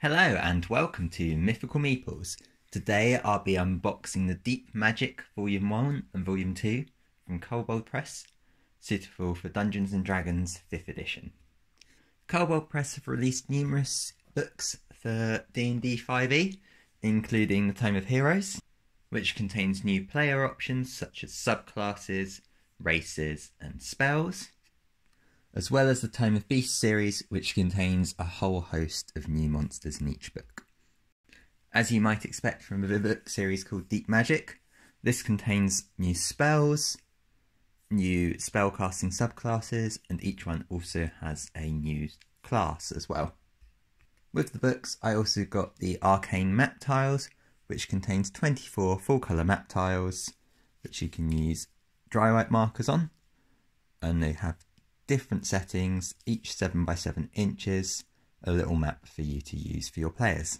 Hello and welcome to Mythical Meeples. Today I'll be unboxing the Deep Magic Volume 1 and Volume 2 from Kobold Press, suitable for Dungeons & Dragons 5th edition. Kobold Press have released numerous books for D&D 5e, including the Tome of Heroes, which contains new player options such as subclasses, races and spells, as well as the Tome of Beasts series, which contains a whole host of new monsters in each book. As you might expect from a book series called Deep Magic, this contains new spells, new spellcasting subclasses, and each one also has a new class as well. With the books, I also got the Arcane map tiles, which contains 24 full colour map tiles, which you can use dry white markers on, and they have different settings, each 7 by 7 inches, a little map for you to use for your players.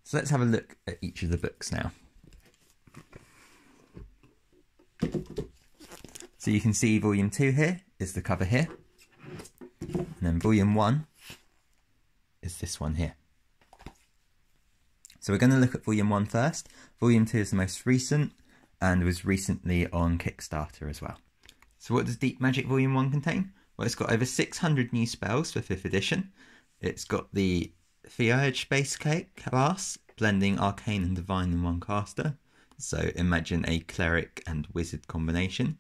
So let's have a look at each of the books now. So you can see Volume 2 here is the cover here, and then Volume 1 is this one here. So we're going to look at Volume 1 first. Volume 2 is the most recent and was recently on Kickstarter as well. So what does Deep Magic Volume 1 contain? Well, it's got over 600 new spells for 5th edition. It's got the Theurge base class, blending Arcane and Divine in one caster. So imagine a Cleric and Wizard combination.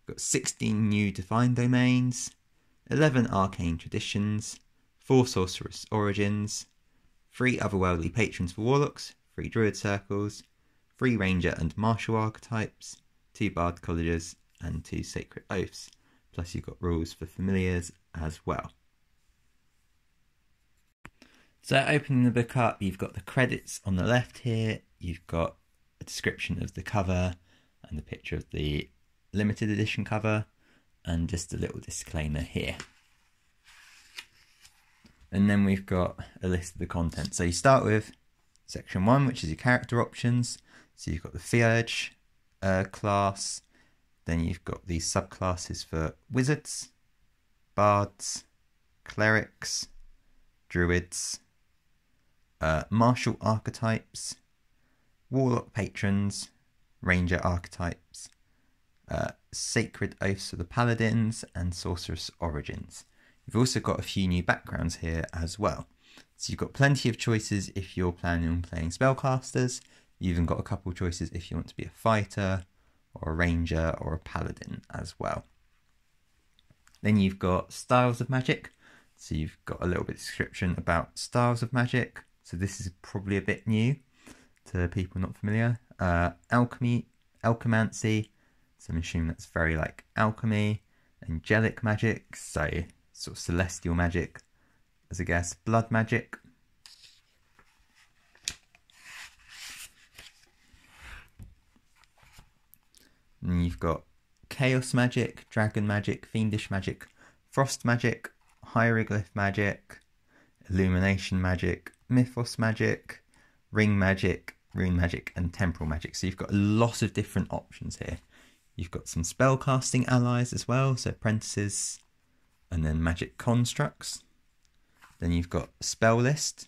We've got 16 new Divine domains, 11 Arcane traditions, 4 Sorceress origins, 3 otherworldly patrons for Warlocks, 3 Druid circles, 3 Ranger and Martial archetypes, 2 Bard colleges, and 2 Sacred Oaths, plus you've got rules for familiars as well. So opening the book up, you've got the credits on the left here, you've got a description of the cover and a picture of the limited edition cover, and just a little disclaimer here. And then we've got a list of the content. So you start with section 1, which is your character options. So you've got the Theurge class. Then you've got these subclasses for wizards, bards, clerics, druids, martial archetypes, warlock patrons, ranger archetypes, sacred oaths for the paladins, and sorceress origins. You've also got a few new backgrounds here as well. So you've got plenty of choices if you're planning on playing spellcasters. You've even got a couple of choices if you want to be a fighter, or a ranger, or a paladin as well. Then you've got styles of magic. So you've got a little bit of description about styles of magic. So this is probably a bit new to people not familiar. Alchemy, alchemancy. So I'm assuming that's very like alchemy. Angelic magic, so sort of celestial magic as a guess. Blood magic. And you've got chaos magic, dragon magic, fiendish magic, frost magic, hieroglyph magic, illumination magic, mythos magic, ring magic, rune magic, and temporal magic. So you've got a lot of different options here. You've got some spellcasting allies as well, so apprentices, and then magic constructs. Then you've got spell list,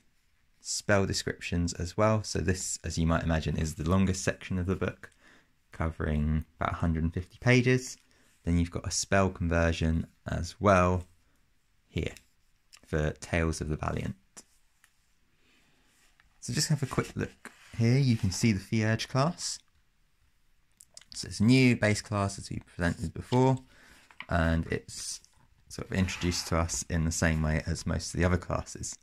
spell descriptions as well. So this, as you might imagine, is the longest section of the book, covering about 150 pages. Then you've got a spell conversion as well here for Tales of the Valiant. So just have a quick look here. You can see the Theurge class. So it's a new base class as we presented before, and it's sort of introduced to us in the same way as most of the other classes.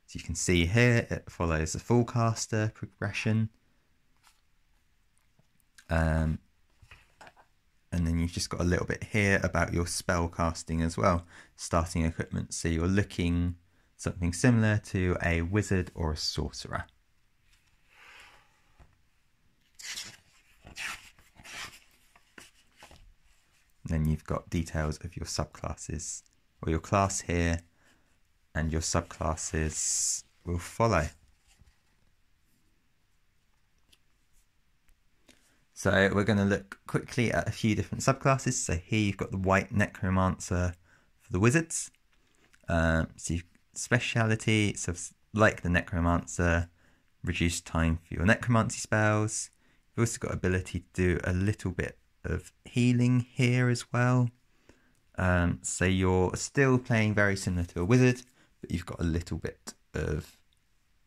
So you can see here it follows the full caster progression. And then you've just got a little bit here about your spell casting as well, starting equipment. So you're looking something similar to a wizard or a sorcerer. Then you've got details of your subclasses, or your class here, and your subclasses will follow. So we're going to look quickly at a few different subclasses. So here you've got the White Necromancer for the wizards. So you've speciality, so like the Necromancer, reduced time for your necromancy spells. You've also got ability to do a little bit of healing here as well. So you're still playing very similar to a wizard, but you've got a little bit of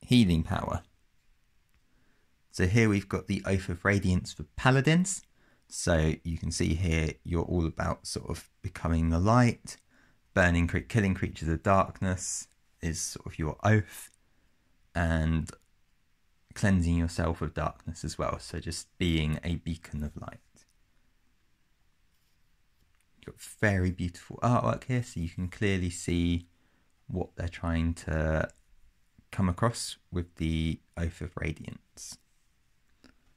healing power. So here we've got the Oath of Radiance for paladins. So you can see here you're all about sort of becoming the light, killing creatures of darkness is sort of your oath, and cleansing yourself of darkness as well. So just being a beacon of light. You've got very beautiful artwork here, so you can clearly see what they're trying to come across with the Oath of Radiance.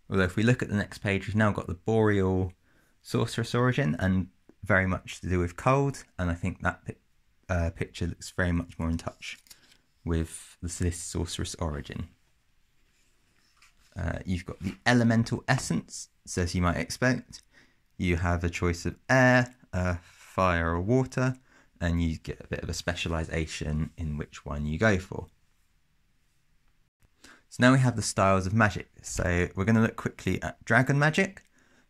Although if we look at the next page, we've now got the Boreal Sorceress Origin, and very much to do with cold, and I think that picture looks very much more in touch with this Sorceress Origin. You've got the Elemental Essence, so as you might expect, you have a choice of air, fire or water, and you get a bit of a specialisation in which one you go for. So now we have the styles of magic. So we're going to look quickly at dragon magic.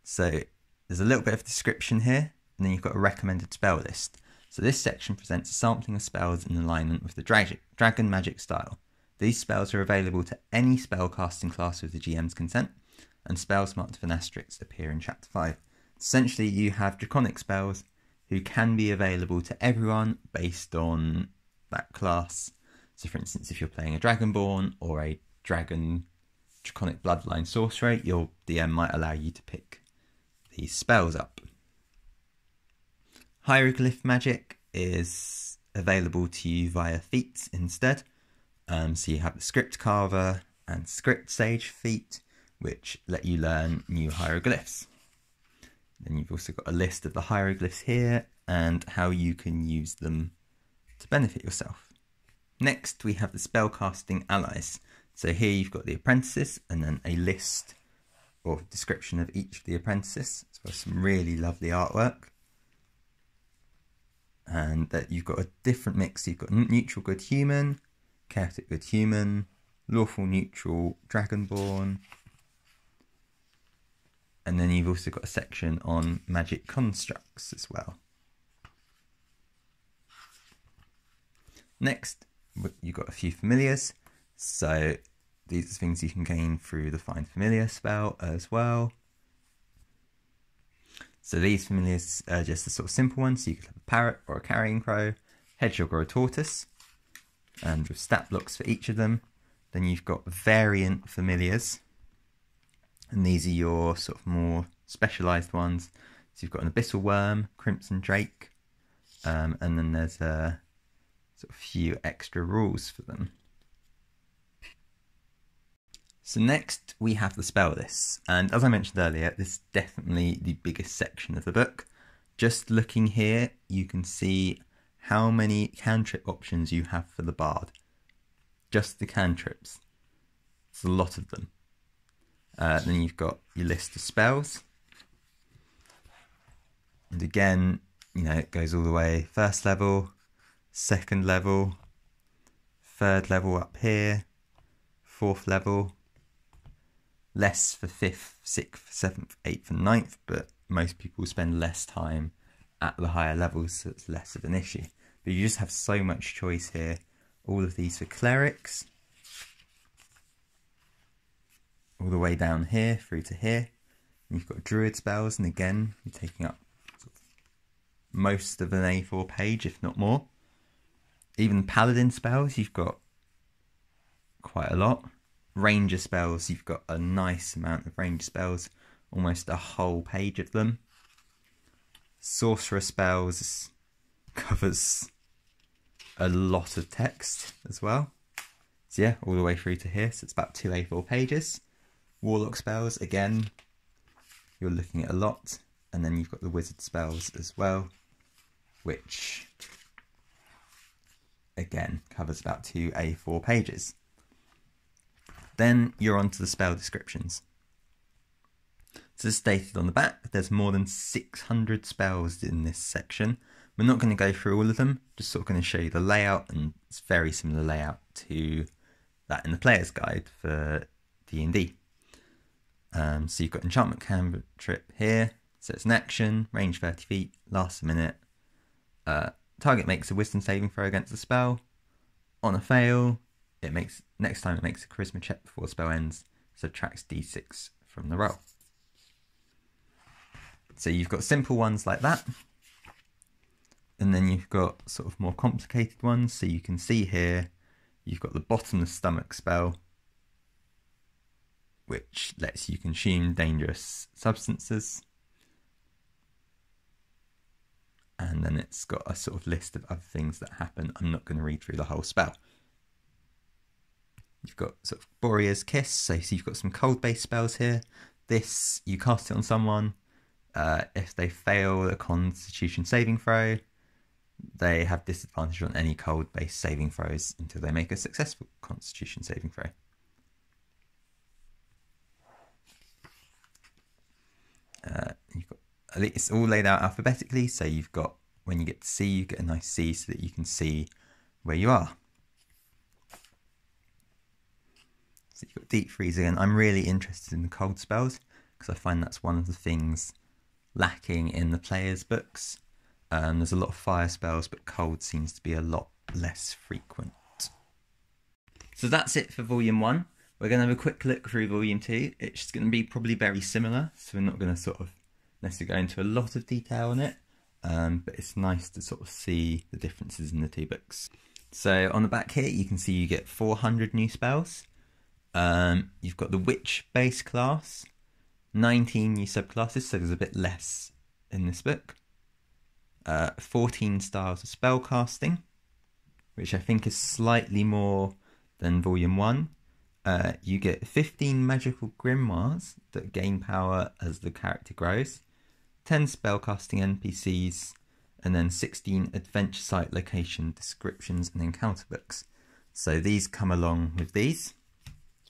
So there's a little bit of description here, and then you've got a recommended spell list. So this section presents a sampling of spells in alignment with the dragon magic style. These spells are available to any spellcasting class with the GM's consent, and spells marked with an asterisk appear in Chapter 5. Essentially, you have draconic spells who can be available to everyone based on that class. So for instance, if you're playing a Dragonborn or a draconic bloodline sorcerer, your DM might allow you to pick these spells up. Hieroglyph magic is available to you via feats instead. So you have the Script Carver and Script Sage feat, which let you learn new hieroglyphs. Then you've also got a list of the hieroglyphs here and how you can use them to benefit yourself. Next, we have the spellcasting allies. So here you've got the apprentices and then a list or description of each of the apprentices, as well as some really lovely artwork. And that you've got a different mix. You've got neutral good human, chaotic good human, lawful neutral dragonborn, and then you've also got a section on magic constructs as well. Next, you've got a few familiars. So these are things you can gain through the Find Familiar spell as well. So these familiars are just the sort of simple ones. So you could have a parrot or a carrion crow, hedgehog or a tortoise, and with stat blocks for each of them. Then you've got variant familiars, and these are your sort of more specialised ones. So you've got an abyssal worm, crimson drake, and then there's a sort of few extra rules for them. So next we have the spell lists, and as I mentioned earlier, this is definitely the biggest section of the book. Just looking here, you can see how many cantrip options you have for the bard. Just the cantrips. It's a lot of them. Then you've got your list of spells. And again, you know, it goes all the way first level, second level, third level up here, fourth level, less for 5th, 6th, 7th, 8th and 9th, but most people spend less time at the higher levels, so it's less of an issue. But you just have so much choice here. All of these for clerics, all the way down here through to here. And you've got druid spells, and again, you're taking up sort of most of an A4 page, if not more. Even paladin spells, you've got quite a lot. Ranger spells, you've got a nice amount of ranger spells, almost a whole page of them. Sorcerer spells covers a lot of text as well. So yeah, all the way through to here, so it's about 2 A4 pages. Warlock spells, again, you're looking at a lot. And then you've got the wizard spells as well, which again covers about 2 A4 pages. Then you're on to the spell descriptions. So as stated on the back, there's more than 600 spells in this section. We're not going to go through all of them, just sort of going to show you the layout, and it's very similar layout to that in the player's guide for D&D. So you've got enchantment cantrip here. So it's an action, range 30 feet, lasts a minute. Target makes a wisdom saving throw against the spell. On a fail, next time it makes a charisma check before the spell ends, subtracts d6 from the roll. So you've got simple ones like that, and then you've got sort of more complicated ones. So you can see here, you've got the bottomless stomach spell, which lets you consume dangerous substances. And then it's got a sort of list of other things that happen. I'm not going to read through the whole spell. You've got sort of Borea's Kiss, so you've got some cold-based spells here. This, you cast it on someone. If they fail a Constitution saving throw, they have disadvantage on any cold-based saving throws until they make a successful Constitution saving throw. It's all laid out alphabetically, so you've got, when you get to C, you get a nice C so that you can see where you are. So you've got Deep Freeze again. I'm really interested in the cold spells because I find that's one of the things lacking in the players' books. There's a lot of fire spells, but cold seems to be a lot less frequent. So that's it for Volume 1. We're going to have a quick look through Volume 2. It's going to be probably very similar, so we're not going to sort of necessarily go into a lot of detail on it, but it's nice to sort of see the differences in the two books. So on the back here, you can see you get 400 new spells. You've got the Witch base class, 19 new subclasses, so there's a bit less in this book. 14 styles of spell casting, which I think is slightly more than Volume 1. You get 15 magical grimoires that gain power as the character grows, 10 spellcasting NPCs, and then 16 adventure site location descriptions and encounter books. So these come along with these.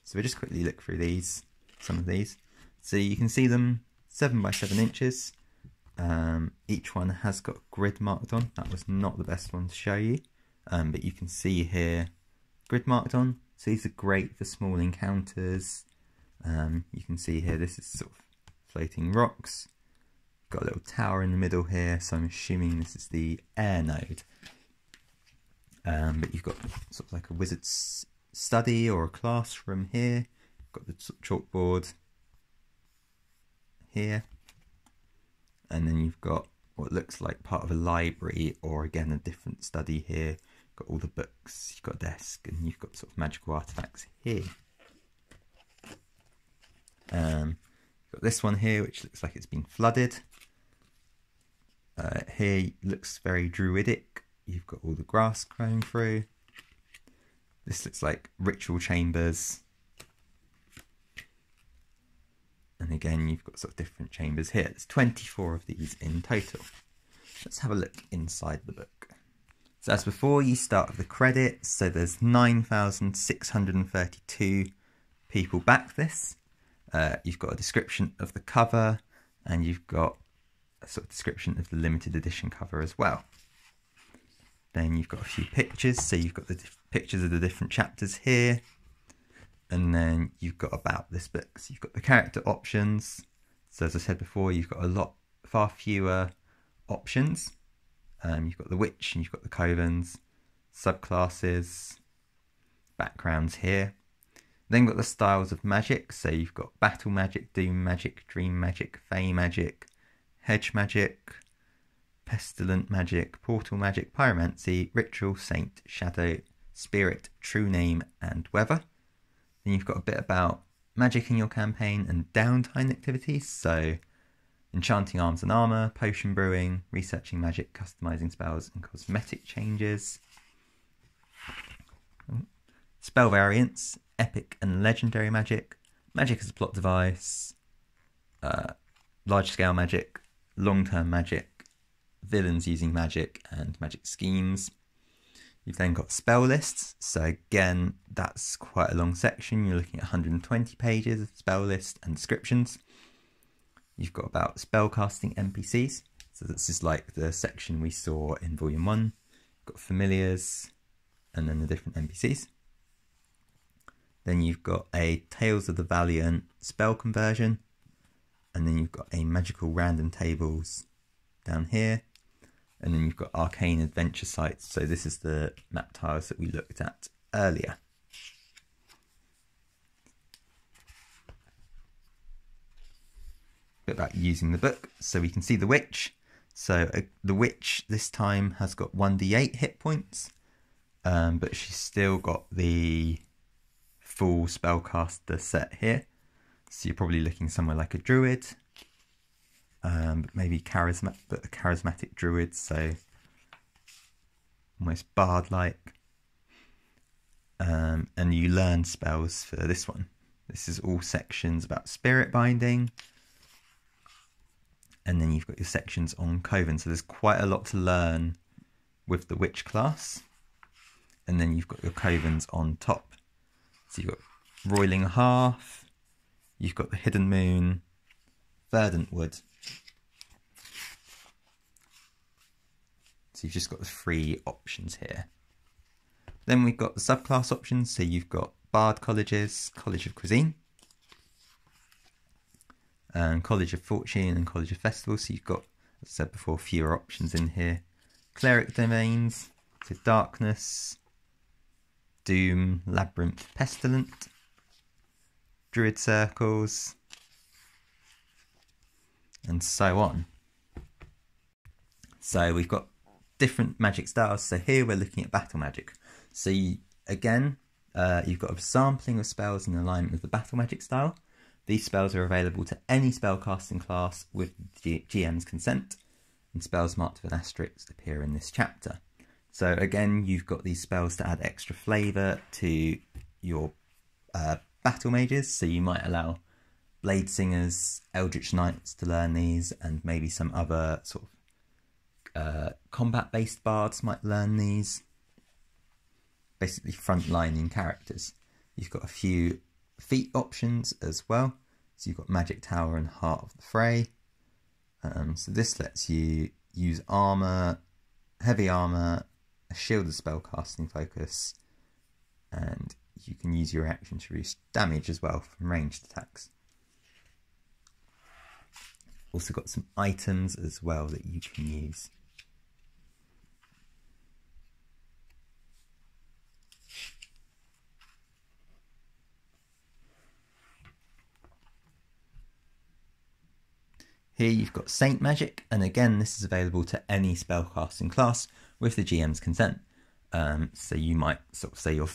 So we'll just quickly look through these, some of these. So you can see them 7 by 7 inches. Each one has got a grid marked on. That was not the best one to show you, but you can see here grid marked on. So these are great for small encounters. You can see here this is sort of floating rocks. Got a little tower in the middle here, so I'm assuming this is the air node. But you've got sort of like a wizard's study or a classroom here. Got the chalkboard here. And then you've got what looks like part of a library or again a different study here. Got all the books, you've got a desk, and you've got sort of magical artifacts here. Got this one here which looks like it's been flooded. Here looks very druidic. You've got all the grass growing through. This looks like ritual chambers. And again, you've got sort of different chambers here. There's 24 of these in total. Let's have a look inside the book. So as before, you start with the credits. So there's 9,632 people back this. You've got a description of the cover, and you've got a sort of description of the limited edition cover as well. Then you've got a few pictures. So you've got the pictures of the different chapters here. And then you've got about this book. So you've got the character options. So as I said before, you've got far fewer options. You've got the witch and you've got the covens, subclasses, backgrounds here. Then got the styles of magic. So you've got battle magic, doom magic, dream magic, fey magic, hedge magic, pestilent magic, portal magic, pyromancy, ritual, saint, shadow, spirit, true name, and weather. Then you've got a bit about magic in your campaign and downtime activities. So enchanting arms and armour, potion brewing, researching magic, customising spells and cosmetic changes. Spell variants, epic and legendary magic, magic as a plot device, large scale magic, long-term magic, villains using magic and magic schemes. You've then got spell lists. So again, that's quite a long section. You're looking at 120 pages of spell list and descriptions. You've got about spellcasting NPCs. So this is like the section we saw in Volume 1. You've got familiars and then the different NPCs. Then you've got a Tales of the Valiant spell conversion. And then you've got a magical random tables down here. And then you've got arcane adventure sites. So this is the map tiles that we looked at earlier. A bit about using the book. So we can see the witch. So the witch this time has got 1d8 hit points. But she's still got the full spellcaster set here. So you're probably looking somewhere like a druid. But maybe a charismatic druid, so almost bard-like. And you learn spells for this one. This is all sections about spirit binding. And then you've got your sections on Coven. So there's quite a lot to learn with the witch class. And then you've got your Covens on top. So you've got Roiling Hearth. You've got the Hidden Moon, Verdant Wood. So you've just got the 3 options here. Then we've got the subclass options. So you've got Bard Colleges, College of Cuisine, College of Fortune and College of Festival. So you've got, as I said before, fewer options in here. Cleric Domains, so Darkness, Doom, Labyrinth, Pestilent, Druid Circles, and so on. So we've got different magic styles. So here we're looking at battle magic. So you've got a sampling of spells in alignment with the battle magic style. These spells are available to any spellcasting class with the GM's consent, and spells marked with an asterisk appear in this chapter. So again, you've got these spells to add extra flavour to your battle mages. So you might allow Blade Singers, Eldritch Knights to learn these, and maybe some other sort of combat-based bards might learn these. Basically frontlining characters. You've got a few feat options as well. So you've got Magic Tower and Heart of the Fray. So this lets you use armour, heavy armour, a shielded spellcasting focus, and you can use your action to reduce damage as well from ranged attacks. Also got some items as well that you can use. Here you've got Saint Magic, and again this is available to any spellcasting class with the GM's consent. So you might sort of say your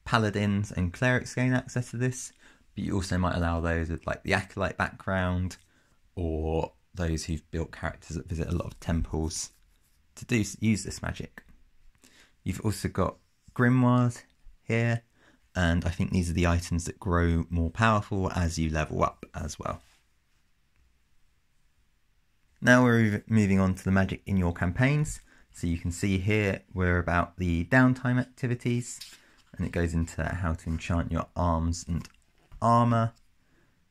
paladins and clerics gain access to this, but you also might allow those with like the acolyte background, or those who've built characters that visit a lot of temples to use this magic. You've also got grimoires here, and I think these are the items that grow more powerful as you level up as well. Now we're moving on to the magic in your campaigns. So you can see here we're about the downtime activities, and it goes into how to enchant your arms and armour.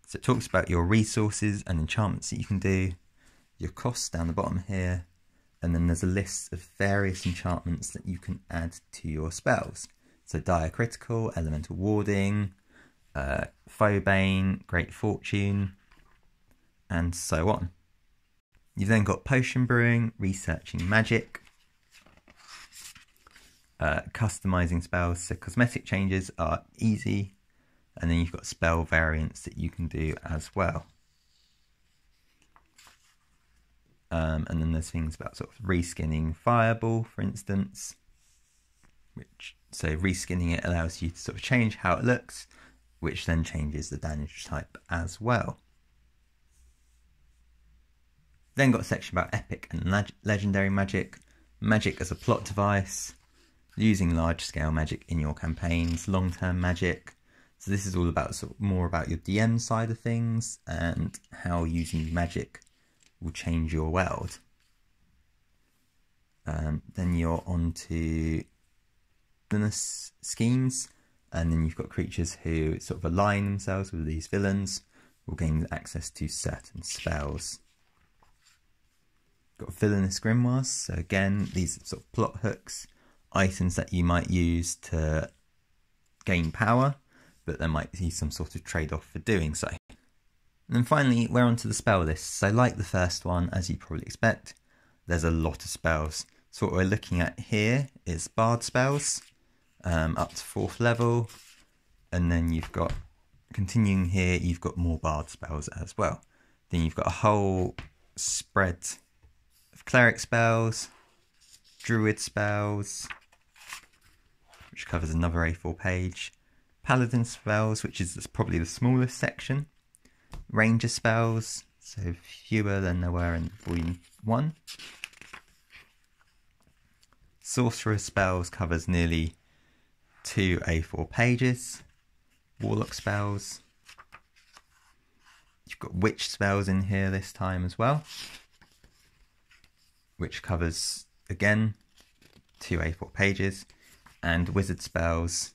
So it talks about your resources and enchantments that you can do, your costs down the bottom here, and then there's a list of various enchantments that you can add to your spells. So Diacritical, Elemental Warding, Phobane, Great Fortune, and so on. You've then got Potion Brewing, Researching Magic, Customizing Spells, so cosmetic changes are easy, and then you've got spell variants that you can do as well. And then there's things about sort of reskinning Fireball, for instance, so reskinning it allows you to sort of change how it looks, which then changes the damage type as well. Then got a section about epic and legendary magic, magic as a plot device, using large-scale magic in your campaigns, long-term magic. So this is all about sort of more about your DM side of things and how using magic will change your world. Then you're on to villainous schemes, and then you've got creatures who sort of align themselves with these villains, will gain access to certain spells. Got villainous grimoires, so again these are sort of plot hooks, items that you might use to gain power, but there might be some sort of trade-off for doing so. And then finally, we're onto the spell list. So like the first one, as you probably expect, there's a lot of spells. So what we're looking at here is bard spells, up to 4th level, and then you've got, continuing here, you've got more bard spells as well. Then you've got a whole spread of cleric spells, druid spells, which covers another A4 page, paladin spells, which is probably the smallest section, ranger spells, so fewer than there were in volume 1. Sorcerer spells covers nearly 2 A4 pages. Warlock spells. You've got witch spells in here this time as well, which covers, again, 2 A4 pages. And wizard spells,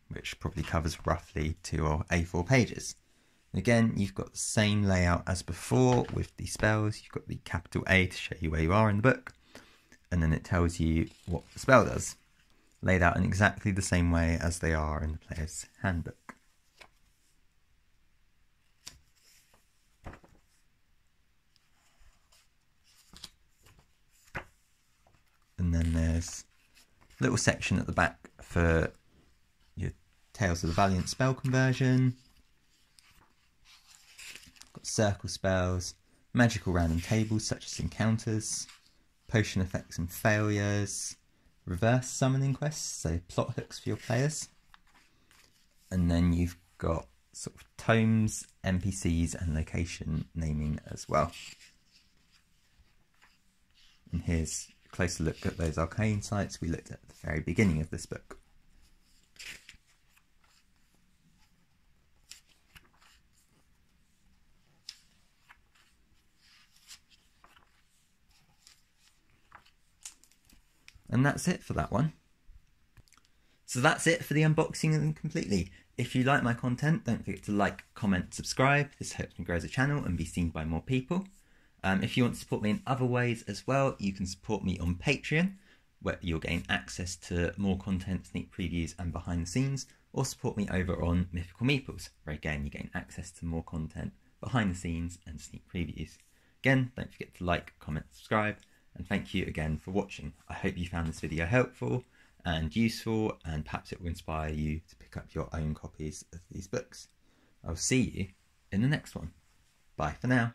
which probably covers roughly 2 or A4 pages. Again, you've got the same layout as before with the spells. You've got the capital A to show you where you are in the book, and then it tells you what the spell does, laid out in exactly the same way as they are in the player's handbook. And then there's a little section at the back for your Tales of the Valiant spell conversion. Got circle spells, magical random tables such as encounters, potion effects and failures, reverse summoning quests, so plot hooks for your players. And then you've got sort of tomes, NPCs and location naming as well. And here's a closer look at those arcane sites we looked at the very beginning of this book. And that's it for that one. So that's it for the unboxing of them completely. If you like my content, don't forget to like, comment, subscribe. This helps me grow as a channel and be seen by more people. If you want to support me in other ways as well, you can support me on Patreon, where you'll gain access to more content, sneak previews and behind the scenes, or support me over on Mythical Meeples, where again you gain access to more content, behind the scenes and sneak previews. Again, don't forget to like, comment, subscribe, and thank you again for watching. I hope you found this video helpful and useful, and perhaps it will inspire you to pick up your own copies of these books. I'll see you in the next one. Bye for now.